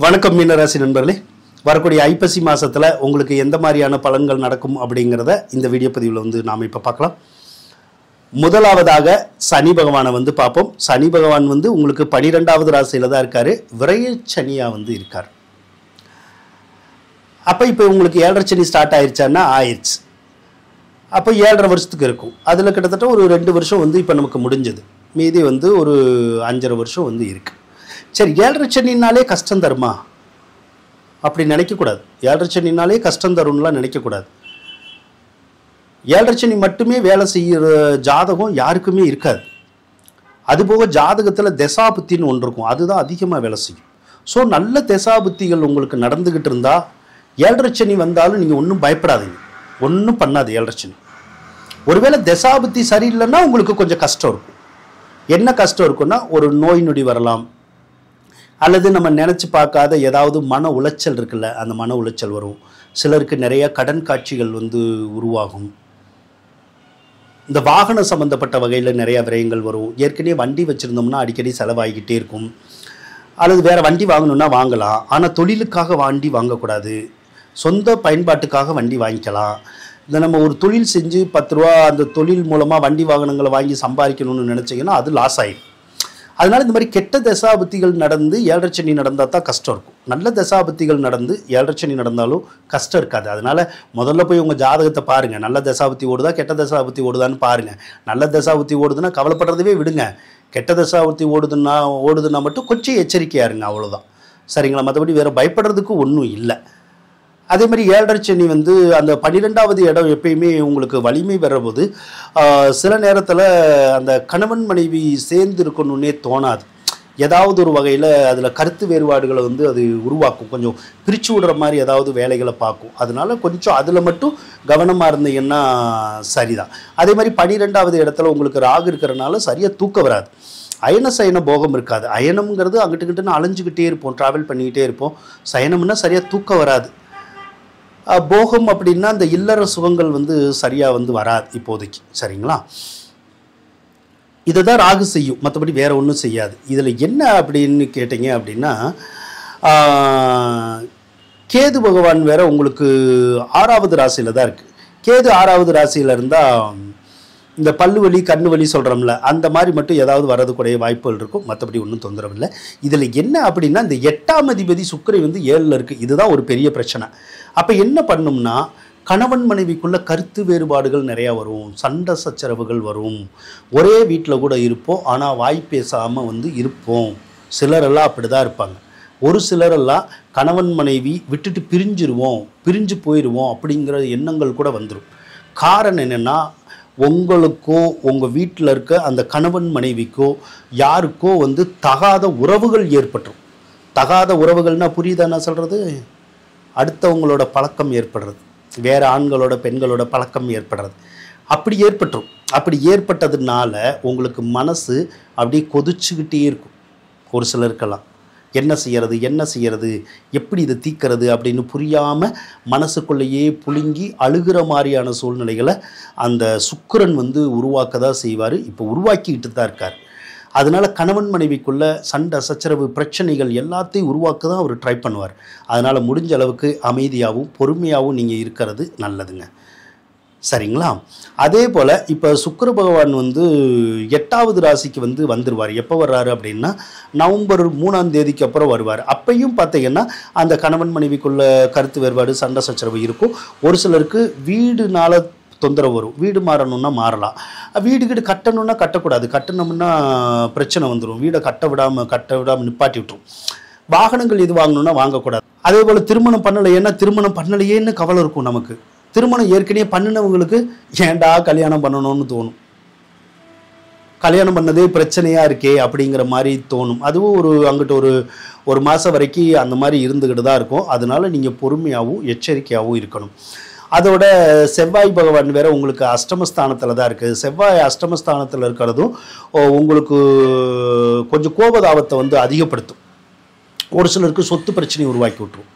வணக்கம் மீனராசி நண்பர்களே. வரக்கூடிய ஐப்பசி மாதத்தில் உங்களுக்கு எந்த மாதிரியான பலன்கள் நடக்கும் அப்படிங்கிறத இந்த வீடியோ பதிவில் நாம் இப்போ பார்க்கலாம். முதலாவதாக சனி பகவானை பார்ப்போம். சனி பகவான் உங்களுக்கு 12வது ராசியில் தான் இருக்கார். விரயச்சனியாக இருக்கார். அப்போ இப்போ உங்களுக்கு 7.5 சனி ஸ்டார்ட் ஆயிடுச்சான்னா ஆயிடுச்சு. அப்போ 7.5 வருஷத்துக்கு இருக்கும். அதில் கிட்டத்தட்ட ஒரு 2 வருஷம் இப்போ நமக்கு முடிஞ்சது. மீதி ஒரு 5.5 வருஷம் இருக்குது. சரி, 7.5 சனினாலே கஷ்டம் தருமா அப்படி நினைக்கக்கூடாது. 7.5 சனினாலே கஷ்டம் தரும்லாம் நினைக்கக்கூடாது. 7.5 சனி மட்டுமே வேலை செய்கிற ஜாதகம் யாருக்குமே இருக்காது. அதுபோக ஜாதகத்தில் தசாபுத்தின்னு ஒன்று இருக்கும், அதுதான் அதிகமாக வேலை செய்யும். ஸோ நல்ல தசாபுத்திகள் உங்களுக்கு நடந்துக்கிட்டு இருந்தால் 7.5 சனி வந்தாலும் நீங்கள் ஒன்றும் பயப்படாதீங்க, ஒன்றும் பண்ணாது 7.5 சனி. ஒருவேளை தசாபுத்தி சரியில்லைன்னா உங்களுக்கு கொஞ்சம் கஷ்டம் இருக்கும். என்ன கஷ்டம் இருக்குன்னா, ஒரு நோய் நொடி வரலாம், அல்லது நம்ம நினச்சி பார்க்காத ஏதாவது மன உளைச்சல் இருக்குல்ல, அந்த மன உளைச்சல் வரும். சிலருக்கு நிறைய கடன் காட்சிகள் உருவாகும். இந்த வாகனம் சம்மந்தப்பட்ட வகையில் நிறைய விரயங்கள் வரும். ஏற்கனவே வண்டி வச்சுருந்தோம்னா அடிக்கடி செலவாகிக்கிட்டே இருக்கும். அல்லது வேறு வண்டி வாங்கணுன்னா வாங்கலாம், ஆனால் தொழிலுக்காக வண்டி வாங்கக்கூடாது. சொந்த பயன்பாட்டுக்காக வண்டி வாங்கிக்கலாம். இந்த நம்ம ஒரு தொழில் செஞ்சு 10 ரூபா அந்த தொழில் மூலமாக வண்டி வாகனங்களை வாங்கி சம்பாதிக்கணும்னு நினச்சிங்கன்னா அது லாஸ் ஆகிடும். அதனால் இந்த மாதிரி கெட்ட தசாபுத்திகள் நடந்து 7.5 சனி நடந்தால் தான் கஷ்டம் இருக்கும். நல்ல தசாபுத்திகள் நடந்து 7.5 சனி நடந்தாலும் கஷ்டம் இருக்காது. அதனால் முதல்ல போய் உங்கள் ஜாதகத்தை பாருங்கள். நல்ல தசாபுத்தி ஓடுதா கெட்ட தசாபுத்தி ஓடுதான்னு பாருங்கள். நல்ல தசாபுத்தி ஓடுதுன்னா கவலைப்படுறதவே விடுங்க. கெட்ட தசாபுத்தி ஓடுதுன்னா மட்டும் கொஞ்சம் எச்சரிக்கையாக இருங்க, அவ்வளோதான். சரிங்களா? மற்றபடி வேறு பயப்படுறதுக்கு ஒன்றும் இல்லை. அதே மாதிரி 7.5 சனி அந்த 12வது இடம் எப்பயுமே உங்களுக்கு வலிமை பெறபோது சில நேரத்தில் அந்த கணவன் மனைவி சேர்ந்து இருக்கணுன்னே தோணாது. ஏதாவது ஒரு வகையில் அதில் கருத்து வேறுபாடுகளை அது உருவாக்கும். கொஞ்சம் பிரித்து விடுற மாதிரி ஏதாவது வேலைகளை பார்க்கும். அதனால கொஞ்சம் அதில் மட்டும் கவனமாக இருந்தீங்கன்னா சரிதான். அதே மாதிரி 12வது இடத்துல உங்களுக்கு ராகு இருக்கிறனால சரியாக தூக்கம் வராது. அயன சயன போகம் இருக்காது. அயனம்ங்கிறது அங்கிட்டுக்கிட்டுன்னு அலைஞ்சிக்கிட்டே இருப்போம், ட்ராவல் பண்ணிக்கிட்டே இருப்போம். சயனம்னா சரியாக தூக்கம் வராது. போகம் அப்படின்னா அந்த இல்லற சுகங்கள் சரியாக வராது இப்போதைக்கு. சரிங்களா? இதை தான் ராகு செய்யும், மற்றபடி வேறு ஒன்றும் செய்யாது. இதில் என்ன அப்படின்னு கேட்டிங்க அப்படின்னா, கேது பகவான் வேறு உங்களுக்கு 6வது ராசியில் தான் இருக்குது. கேது 6வது ராசியில் இருந்தால் இந்த பல்லு வலி கண்ணு வலி சொல்கிறோம்ல, அந்த மாதிரி மட்டும் ஏதாவது வரதுக்குடைய வாய்ப்புகள் இருக்கும். மற்றபடி ஒன்றும் தொந்தரவு இல்லை. இதில் என்ன அப்படின்னா, இந்த 8ஆம் அதிபதி சுக்கிரன் 7ல் இருக்குது. இதுதான் ஒரு பெரிய பிரச்சனை. அப்போ என்ன பண்ணும்னா, கணவன் மனைவிக்குள்ள கருத்து வேறுபாடுகள் நிறையா வரும், சண்டை சச்சரவுகள் வரும். ஒரே வீட்டில் கூட இருப்போம், ஆனால் வாய் பேசாமல் இருப்போம். சிலரெல்லாம் அப்படி தான் இருப்பாங்க. ஒரு சிலரெல்லாம் கணவன் மனைவி விட்டுட்டு பிரிஞ்சு போயிடுவோம் அப்படிங்கிற எண்ணங்கள் கூட வந்துடும். காரணம் என்னென்னா, உங்களுக்கோ உங்கள் வீட்டில் இருக்க அந்த கணவன் மனைவிக்கோ யாருக்கோ தகாத உறவுகள் ஏற்பட்டுரும். தகாத உறவுகள்னால் புரியுதா நான் சொல்கிறது? அடுத்தவங்களோட பழக்கம் ஏற்படுறது, வேறு ஆண்களோட பெண்களோட பழக்கம் ஏற்படுறது, அப்படி ஏற்பட்டுரும். அப்படி ஏற்பட்டதுனால உங்களுக்கு மனசு அப்படியே கொதிச்சுக்கிட்டே இருக்கும். ஒரு சிலருக்கெல்லாம் என்ன செய்யறது, எப்படி இதை தீர்க்கிறது அப்படின்னு புரியாமல் மனசுக்குள்ளேயே புழுங்கி அழுகிற மாதிரியான சூழ்நிலைகளை அந்த சுக்கிரன் உருவாக்க தான் செய்வார். இப்போ உருவாக்கிக்கிட்டு தான் இருக்கார். அதனால் கணவன் மனைவிக்குள்ள சண்டை சச்சரவு பிரச்சனைகள் எல்லாத்தையும் உருவாக்க தான் அவர் ட்ரை பண்ணுவார். அதனால் முடிஞ்ச அளவுக்கு அமைதியாகவும் பொறுமையாகவும் நீங்கள் இருக்கிறது நல்லதுங்க. சரிங்களா? அதே போல் இப்போ சுக்கிர பகவான் 8வது ராசிக்கு வந்துடுவார். எப்போ வர்றாரு அப்படின்னா, நவம்பர் 3ஆம் தேதிக்கு அப்புறம் வருவார். அப்பையும் பார்த்தீங்கன்னா அந்த கணவன் மனைவிக்குள்ள கருத்து வேறுபாடு சண்டை சச்சரவு இருக்கும். ஒரு சிலருக்கு வீடுனால தொந்தரவு வரும். வீடு மாறணும்னா மாறலாம், வீடு கட்டணும்னா கட்டக்கூடாது, கட்டணும்னா பிரச்சனை வந்துடும். வீடை கட்ட விடாமல் நிப்பாட்டி விட்டுரும். வாகனங்கள் இது வாங்கணும்னா வாங்கக்கூடாது. அதே போல் திருமணம் பண்ணலையேன்னு கவலை இருக்கும் நமக்கு. திருமணம் ஏற்கனவே பண்ணினவங்களுக்கு ஏன்டா கல்யாணம் பண்ணணும்னு தோணும். கல்யாணம் பண்ணதே பிரச்சனையாக இருக்கே அப்படிங்கிற மாதிரி தோணும். அதுவும் அங்கிட்ட ஒரு மாதம் வரைக்கும் அந்த மாதிரி இருந்துக்கிட்டு தான் இருக்கும். அதனால நீங்கள் பொறுமையாகவும் எச்சரிக்கையாகவும் இருக்கணும். அதோட செவ்வாய் பகவான் வேறு உங்களுக்கு அஷ்டமஸ்தானத்தில் தான் இருக்குது. செவ்வாய் அஷ்டமஸ்தானத்தில் இருக்கிறதும் உங்களுக்கு கொஞ்சம் கோபதாபத்தை அதிகப்படுத்தும். ஒரு சிலருக்கு சொத்து பிரச்சனை உருவாக்கி விட்டுரும்.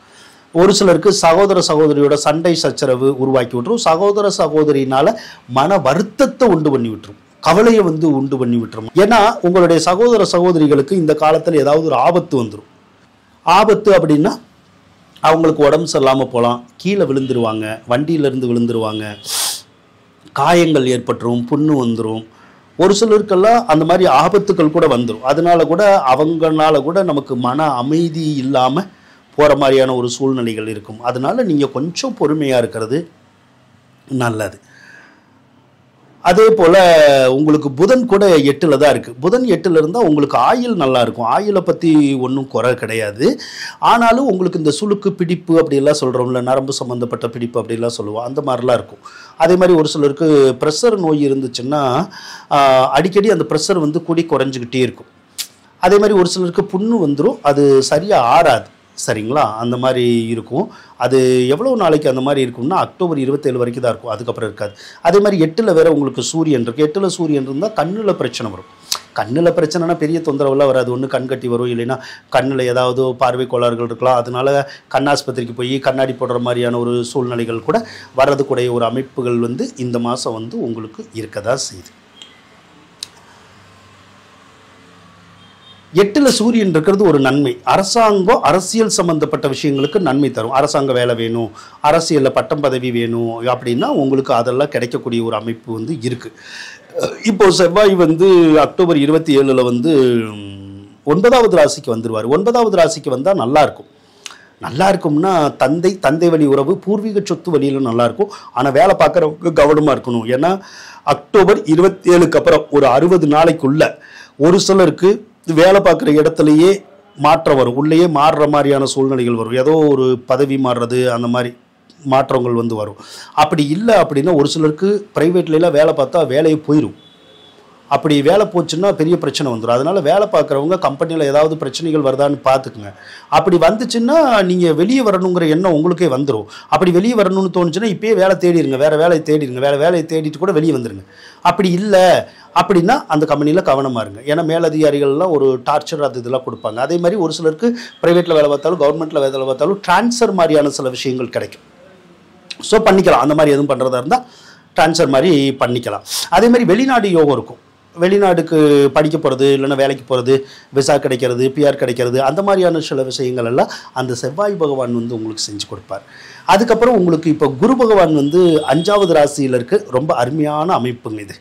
ஒரு சிலருக்கு சகோதர சகோதரியோட சண்டை சச்சரவு உருவாக்கி விட்டுரும். சகோதர சகோதரியினால் மன வருத்தத்தை உண்டு பண்ணி விட்டுரும். கவலையை உண்டு பண்ணி விட்டுரும். ஏன்னா உங்களுடைய சகோதர சகோதரிகளுக்கு இந்த காலத்தில் ஏதாவது ஒரு ஆபத்து வந்துடும். ஆபத்து அப்படின்னா அவங்களுக்கு உடம்பு சரியில்லாமல் போகலாம், கீழே விழுந்துருவாங்க, வண்டியிலேருந்து விழுந்துருவாங்க, காயங்கள் ஏற்பட்டுரும், புண்ணு வந்துடும். ஒரு சிலருக்கெல்லாம் அந்த மாதிரி ஆபத்துக்கள் கூட வந்துடும். அதனால கூட அவங்களால கூட நமக்கு மன அமைதி இல்லாமல் போகிற மாதிரியான ஒரு சூழ்நிலைகள் இருக்கும். அதனால நீங்கள் கொஞ்சம் பொறுமையாக இருக்கிறது நல்லது. அதே போல் உங்களுக்கு புதன் கூட 8ல் தான் இருக்குது. புதன் 8ல் இருந்தால் உங்களுக்கு ஆயுள் நல்லா இருக்கும். ஆயுளை பற்றி ஒன்றும் குறை கிடையாது. ஆனாலும் உங்களுக்கு இந்த சுளுக்கு பிடிப்பு அப்படிலாம் சொல்கிறோம்ல, நரம்பு சம்மந்தப்பட்ட பிடிப்பு அப்படிலாம் சொல்லுவோம், அந்த மாதிரிலாம் இருக்கும். அதே மாதிரி ஒரு சிலருக்கு ப்ரெஷர் நோய் இருந்துச்சுன்னா அடிக்கடி அந்த ப்ரெஷர் வந்து கூடி குறைஞ்சிக்கிட்டே இருக்கும். அதே மாதிரி ஒரு சிலருக்கு புண்ணு வந்துடும், அது சரியாக ஆறாது. சரிங்களா? அந்த மாதிரி இருக்கும். அது எவ்வளோ நாளைக்கு அந்த மாதிரி இருக்கும்னா அக்டோபர் 27 வரைக்கும் தான் இருக்கும், அதுக்கப்புறம் இருக்காது. அதே மாதிரி 8ல் வேறு உங்களுக்கு சூரியன் இருக்குது. 8ல் சூரியன் இருந்தால் கண்ணில் பிரச்சனை வரும். கண்ணில் பிரச்சனைனா பெரிய தொந்தரவுலாம் வராது. ஒன்று கண் கட்டி வரும், இல்லைன்னா கண்ணில் ஏதாவது பார்வை கோளாறுகள் இருக்கலாம். அதனால கண்ணாஸ்பத்திரிக்கு போய் கண்ணாடி போடுற மாதிரியான ஒரு சூழ்நிலைகள் கூட வர்றதுக்குடைய ஒரு அமைப்புகள் வந்து இந்த மாதம் வந்து உங்களுக்கு இருக்க தான் செய்யுது. 8ல் சூரியன் இருக்கிறது ஒரு நன்மை. அரசாங்கம் அரசியல் சம்மந்தப்பட்ட விஷயங்களுக்கு நன்மை தரும். அரசாங்க வேலை வேணும், அரசியலில் பட்டம் பதவி வேணும் அப்படின்னா உங்களுக்கு அதெல்லாம் கிடைக்கக்கூடிய ஒரு அமைப்பு வந்து இருக்குது. இப்போது செவ்வாய் வந்து அக்டோபர் 27ல் வந்து 9வது ராசிக்கு வந்துடுவார். 9வது ராசிக்கு வந்தால் நல்லாயிருக்கும். நல்லா இருக்கும்னா தந்தை வழி உறவு, பூர்வீக சொத்து வழியிலும் நல்லாயிருக்கும். ஆனால் வேலை பார்க்குறவங்க கவனமாக இருக்கணும். ஏன்னா அக்டோபர் 27க்கு அப்புறம் ஒரு 60 நாளைக்குள்ள ஒரு சிலருக்கு வேலை பார்க்குற இடத்துலையே மாற்றம் வரும், உள்ளேயே மாறுற மாதிரியான சூழ்நிலைகள் வரும். ஏதோ ஒரு பதவி மாறுறது, அந்த மாதிரி மாற்றங்கள் வந்து வரும். அப்படி இல்லை அப்படின்னா ஒரு சிலருக்கு ப்ரைவேட்லாம் வேலை பார்த்தா வேலையை போயிடும். அப்படி வேலை போச்சுன்னா பெரிய பிரச்சனை வந்துடும். அதனால் வேலை பார்க்குறவங்க கம்பெனியில் ஏதாவது பிரச்சனைகள் வருதான்னு பார்த்துக்குங்க. அப்படி வந்துச்சுன்னா நீங்கள் வெளியே வரணுங்கிற எண்ணம் உங்களுக்கே வந்துடும். அப்படி வெளியே வரணும்னு தோணுச்சுன்னா இப்போயே வேலை தேடிடுங்க, வேறு வேலையை தேடிடுங்க, வேறு வேலையை தேடிட்டு கூட வெளியே வந்துடுங்க. அப்படி இல்லை அப்படின்னா அந்த கம்பெனியில் கவனமாக இருங்க. ஏன்னா மேலதிகாரிகள்லாம் ஒரு டார்ச்சர் அது இதெல்லாம் கொடுப்பாங்க. அதே மாதிரி ஒரு சிலருக்கு ப்ரைவேட்டில் வேலை பார்த்தாலும் கவர்மெண்ட்டில் வேலை பார்த்தாலும் ட்ரான்ஸ்ஃபர் மாதிரியான சில விஷயங்கள் கிடைக்கும். ஸோ பண்ணிக்கலாம். அந்த மாதிரி எதுவும் பண்ணுறதா இருந்தால் ட்ரான்ஸ்ஃபர் மாதிரி பண்ணிக்கலாம். அதே மாதிரி வெளிநாடு யோகம் இருக்கும். வெளிநாடுக்கு படிக்க போகிறது, இல்லைன்னா வேலைக்கு போகிறது, விசா கிடைக்கிறது, பிஆர் கிடைக்கிறது, அந்த மாதிரியான சில விஷயங்கள் எல்லாம் அந்த செவ்வாய் பகவான் வந்து உங்களுக்கு செஞ்சு கொடுப்பார். அதுக்கப்புறம் உங்களுக்கு இப்போ குரு பகவான் வந்து 5வது ராசியில் இருக்க ரொம்ப அருமையான அமைப்புங்க இது.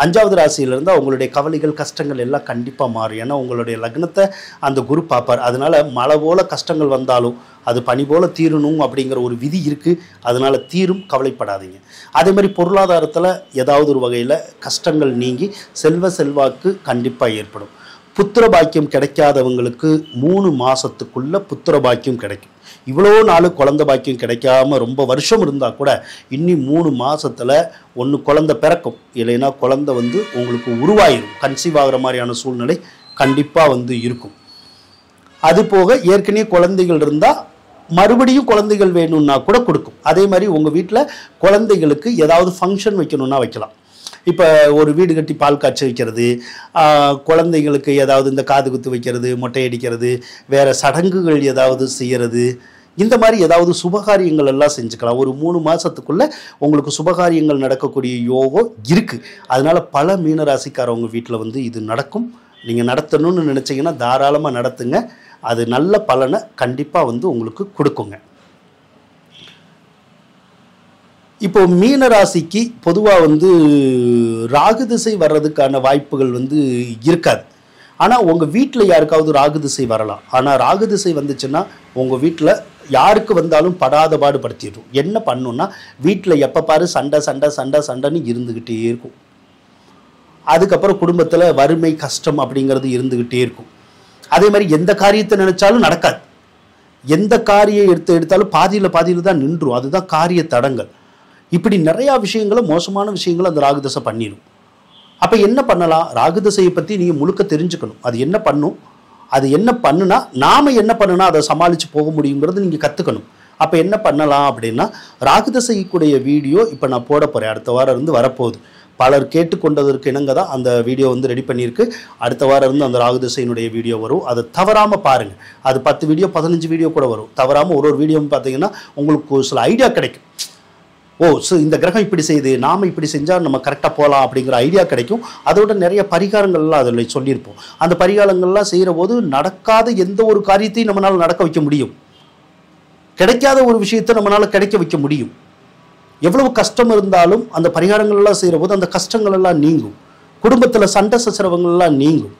5வது ராசியிலிருந்து அவங்களுடைய கவலைகள் கஷ்டங்கள் எல்லாம் கண்டிப்பாக மாறும். ஏன்னா உங்களுடைய லக்னத்தை அந்த குரு பார்ப்பார். அதனால் மழை போல் கஷ்டங்கள் வந்தாலும் அது பனி போல் தீரணும் அப்படிங்கிற ஒரு விதி இருக்குது. அதனால் தீரும், கவலைப்படாதீங்க. அதே மாதிரி பொருளாதாரத்தில் ஏதாவது ஒரு வகையில் கஷ்டங்கள் நீங்கி செல்வாக்கு கண்டிப்பாக ஏற்படும். புத்திர பாக்கியம் கிடைக்காதவங்களுக்கு 3 மாதத்துக்குள்ளே புத்திர பாக்கியம் கிடைக்கும். இவ்வளோ நாள் குழந்தை பாக்கியம் கிடைக்காம ரொம்ப வருஷம் இருந்தால் கூட இன்னும் 3 மாதத்தில் ஒன்று குழந்தை பிறக்கும், இல்லைன்னா குழந்தை வந்து உங்களுக்கு உருவாயிரும். கன்சீவ் ஆகிற மாதிரியான சூழ்நிலை கண்டிப்பாக வந்து இருக்கும். அது போக ஏற்கனவே குழந்தைகள் இருந்தால் மறுபடியும் குழந்தைகள் வேணும்னா கூட கொடுக்கும். அதே மாதிரி உங்கள் வீட்டில் குழந்தைகளுக்கு ஏதாவது ஃபங்க்ஷன் வைக்கணும்னா வைக்கலாம். இப்போ ஒரு வீடு கட்டி பால் காய்ச்சி வைக்கிறது, குழந்தைங்களுக்கு ஏதாவது இந்த காது குத்து வைக்கிறது, மொட்டை அடிக்கிறது, வேறு சடங்குகள் ஏதாவது செய்கிறது, இந்த மாதிரி ஏதாவது சுபகாரியங்கள் எல்லாம் செஞ்சுக்கலாம். ஒரு 3 மாதத்துக்குள்ளே உங்களுக்கு சுபகாரியங்கள் நடக்கக்கூடிய யோகம் இருக்குது. அதனால் பல மீனராசிக்காரவங்க வீட்டில் வந்து இது நடக்கும். நீங்கள் நடத்தணும்னு நினச்சிங்கன்னா தாராளமாக நடத்துங்க. அது நல்ல பலனை கண்டிப்பாக வந்து உங்களுக்கு கொடுக்குங்க. இப்போ மீன ராசிக்கு பொதுவாக வந்து ராகு திசை வர்றதுக்கான வாய்ப்புகள் வந்து இருக்காது. ஆனால் உங்கள் வீட்டில் யாருக்காவது ராகு திசை வரலாம். ஆனால் ராகு திசை வந்துச்சுன்னா உங்கள் வீட்டில் யாருக்கு வந்தாலும் படாத பாடு படுத்திடும். என்ன பண்ணுன்னா வீட்டில் எப்போ பாரு சண்டைன்னு இருந்துக்கிட்டே இருக்கும். அதுக்கப்புறம் குடும்பத்தில் வறுமை கஷ்டம் அப்படிங்கிறது இருந்துக்கிட்டே இருக்கும். அதே மாதிரி எந்த காரியத்தை நினைச்சாலும் நடக்காது. எந்த காரியம் எடுத்தாலும் பாதியில் தான் நின்றும். அதுதான் காரிய தடங்கள். இப்படி நிறையா விஷயங்களை, மோசமான விஷயங்களை அந்த ராகு தசை பண்ணிடும். அப்போ என்ன பண்ணலாம்? ராகு தசையை பற்றி நீங்கள் முழுக்க தெரிஞ்சுக்கணும். அது என்ன பண்ணும், அது என்ன பண்ணுனா நாம் என்ன பண்ணுனா அதை சமாளித்து போக முடியுங்கிறது நீங்கள் கற்றுக்கணும். அப்போ என்ன பண்ணலாம் அப்படின்னா, ராகு தசைக்குடைய வீடியோ இப்போ நான் போட போகிறேன். அடுத்த வாரம் இருந்து வரப்போகுது. பலர் கேட்டுக்கொண்டதற்கு இணங்க தான் அந்த வீடியோ வந்து ரெடி பண்ணியிருக்கு. அடுத்த வாரம் இருந்து அந்த ராகு திசையினுடைய வீடியோ வரும். அதை தவறாமல் பாருங்கள். அது 10 வீடியோ 15 வீடியோ கூட வரும். தவறாமல் ஒரு வீடியோன்னு பார்த்தீங்கன்னா உங்களுக்கு சில ஐடியா கிடைக்கும். ஸோ இந்த கிரகம் இப்படி செய்யுது, நாம் இப்படி செஞ்சால் நம்ம கரெக்டாக போகலாம் அப்படிங்கிற ஐடியா கிடைக்கும். அதோட நிறைய பரிகாரங்கள்லாம் அதில் சொல்லியிருப்போம். அந்த பரிகாரங்கள்லாம் செய்கிற போது நடக்காத எந்த ஒரு காரியத்தையும் நம்மளால் நடக்க வைக்க முடியும். கிடைக்காத ஒரு விஷயத்தை நம்மளால் கிடைக்க வைக்க முடியும். எவ்வளவு கஷ்டம் இருந்தாலும் அந்த பரிகாரங்கள்லாம் செய்கிற போது அந்த கஷ்டங்கள் எல்லாம் நீங்கும். குடும்பத்தில் சண்டை சச்சரவுகள்லாம் நீங்கும்.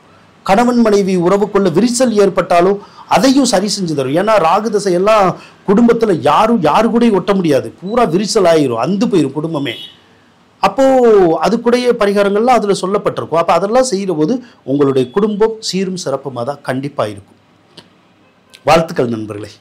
கணவன் மனைவி உறவுக்குள்ள விரிசல் ஏற்பட்டாலும் அதையும் சரி செஞ்சு தரும். ஏன்னா ராகு தசையெல்லாம் குடும்பத்தில் யாரு கூட ஒட்ட முடியாது, பூரா விரிசல் ஆயிரும், அந்து போயிடும் குடும்பமே. அப்போது அதுக்குடைய பரிகாரங்கள்லாம் அதில் சொல்லப்பட்டிருக்கும். அப்போ அதெல்லாம் செய்கிற போது உங்களுடைய குடும்பம் சீரும் சிறப்புமாக தான் கண்டிப்பாக இருக்கும். வாழ்த்துக்கள் நண்பர்களே.